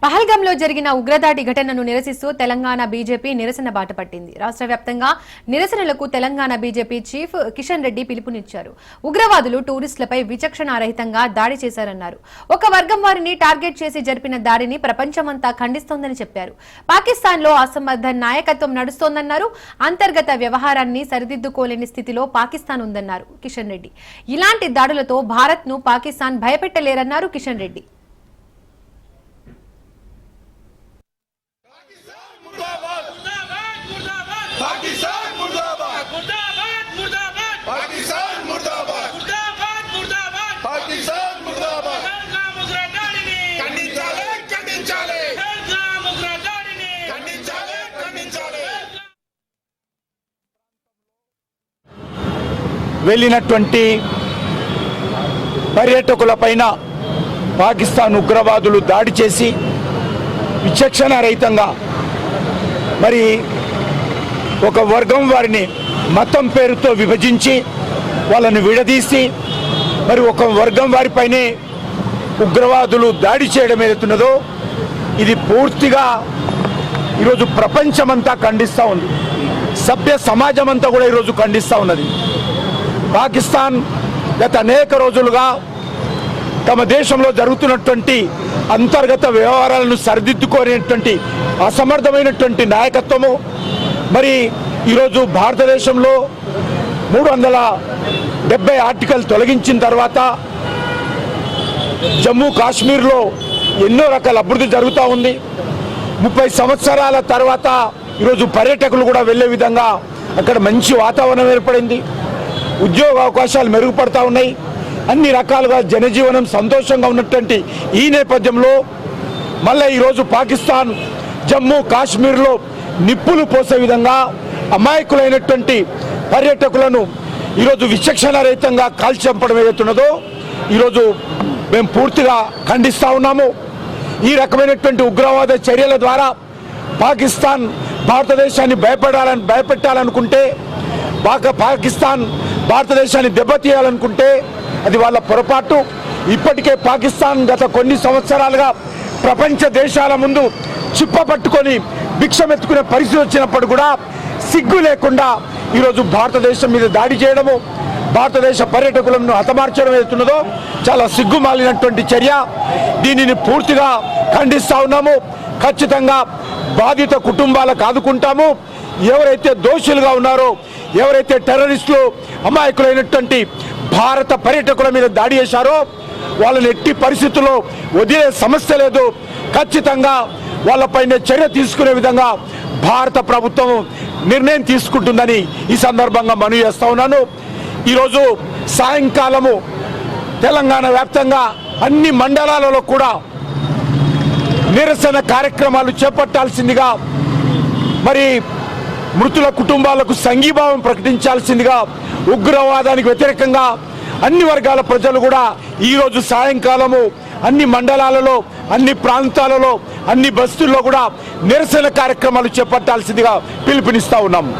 పహల్గాంలో జరిగిన ఉగ్రదాడి ఘటనను నిరసిస్తూ తెలంగాణ బీజేపీ నిరసన బాట పట్టింది. రాష్ట్ర వ్యాప్తంగా నిరసనలకు తెలంగాణ బీజేపీ చీఫ్ కిషన్ రెడ్డి పిలుపునిచ్చారు. ఉగ్రవాదులు టూరిస్టులపై విచక్షణారహితంగా దాడి చేశారన్నారు. ఒక వర్గం వారిని టార్గెట్ చేసి జరిపిన దాడిని ప్రపంచమంతా ఖండిస్తోందని చెప్పారు. పాకిస్తాన్లో అసమర్థ నాయకత్వం నడుస్తోందన్నారు. అంతర్గత వ్యవహారాన్ని సరిదిద్దుకోలేని స్థితిలో పాకిస్తాన్ ఉందన్నారు కిషన్ రెడ్డి. ఇలాంటి దాడులతో భారత్ను పాకిస్తాన్ భయపెట్టలేరన్నారు కిషన్ రెడ్డి. पाकिस्तान मुर्दाबाद मुर्दाबाद मुर्दाबाद पाकिस्तान मुर्दाबाद मुर्दाबाद मुर्दाबाद पाकिस्तान मुर्दाबाद पहलगाम उग्रदाడిని ఖండించాలి ఖండించాలి పహల్గామ్ ఉగ్రదాడిని ఖండించాలి ఖండించాలి వెళ్ళినటువంటి పర్యాటకులపైన పాకిస్తాన్ ఉగ్రవాదులు దాడి చేసి విచక్షణారహితంగా మరి ఒక వర్గం వారిని మతం పేరుతో విభజించి వాళ్ళని విడదీసి మరి ఒక వర్గం వారిపైనే ఉగ్రవాదులు దాడి చేయడం ఏదైతున్నదో ఇది పూర్తిగా ఈరోజు ప్రపంచమంతా ఖండిస్తూ ఉంది. సభ్య సమాజం అంతా కూడా ఈరోజు ఖండిస్తూ ఉన్నది. పాకిస్తాన్ గత అనేక రోజులుగా తమ దేశంలో జరుగుతున్నటువంటి అంతర్గత వ్యవహారాలను సరిదిద్దుకోనేటువంటి అసమర్థమైనటువంటి నాయకత్వము మరి ఈరోజు భారతదేశంలో 370 ఆర్టికల్ తొలగించిన తర్వాత జమ్మూ కాశ్మీర్లో ఎన్నో రకాల అభివృద్ధి జరుగుతూ ఉంది. 30 సంవత్సరాల తర్వాత ఈరోజు పర్యాటకులు కూడా వెళ్ళే విధంగా అక్కడ మంచి వాతావరణం ఏర్పడింది. ఉద్యోగ అవకాశాలు మెరుగుపడతా ఉన్నాయి. అన్ని రకాలుగా జనజీవనం సంతోషంగా ఉన్నటువంటి ఈ నేపథ్యంలో మళ్ళీ ఈరోజు పాకిస్తాన్ జమ్మూ కాశ్మీర్లో నిప్పులు పోసే విధంగా అమాయకులైనటువంటి పర్యాటకులను ఈరోజు విచక్షణారహితంగా కాల్చంపడం ఏదైతున్నదో ఈరోజు మేము పూర్తిగా ఖండిస్తూ ఉన్నాము. ఈ రకమైనటువంటి ఉగ్రవాద చర్యల ద్వారా పాకిస్తాన్ భారతదేశాన్ని భయపెట్టాలనుకుంటే పాకిస్తాన్ భారతదేశాన్ని దెబ్బతీయాలనుకుంటే అది వాళ్ళ పొరపాటు. ఇప్పటికే పాకిస్తాన్ గత కొన్ని సంవత్సరాలుగా ప్రపంచ దేశాల ముందు చిప్ప పట్టుకొని భిక్షమెత్తుకునే పరిస్థితి వచ్చినప్పుడు కూడా సిగ్గు లేకుండా ఈరోజు భారతదేశం మీద దాడి చేయడము, భారతదేశ పర్యాటకులను హతమార్చడం ఏదైతున్నదో చాలా సిగ్గుమాలినటువంటి చర్య. దీనిని పూర్తిగా ఖండిస్తూ ఉన్నాము. ఖచ్చితంగా బాధిత కుటుంబాలకు ఆదుకుంటాము. ఎవరైతే దోషులుగా ఉన్నారో, ఎవరైతే టెర్రరిస్టులు అమాయకులైనటువంటి భారత పర్యాటకుల మీద దాడి చేశారో వాళ్ళని ఎట్టి పరిస్థితుల్లో వదిలే సమస్య లేదు. ఖచ్చితంగా వాళ్ళపైన చర్య తీసుకునే విధంగా భారత ప్రభుత్వం నిర్ణయం తీసుకుంటుందని ఈ సందర్భంగా మనవి చేస్తా ఉన్నాను. ఈరోజు సాయంకాలము తెలంగాణ వ్యాప్తంగా అన్ని మండలాలలో కూడా నిరసన కార్యక్రమాలు చేపట్టాల్సిందిగా, మరి మృతుల కుటుంబాలకు సంఘీభావం ప్రకటించాల్సిందిగా, ఉగ్రవాదానికి వ్యతిరేకంగా అన్ని వర్గాల ప్రజలు కూడా ఈరోజు సాయంకాలము అన్ని మండలాలలో, అన్ని ప్రాంతాలలో, అన్ని బస్తీల్లో కూడా నిరసన కార్యక్రమాలు చేపట్టాల్సిందిగా పిలుపునిస్తా ఉన్నాము.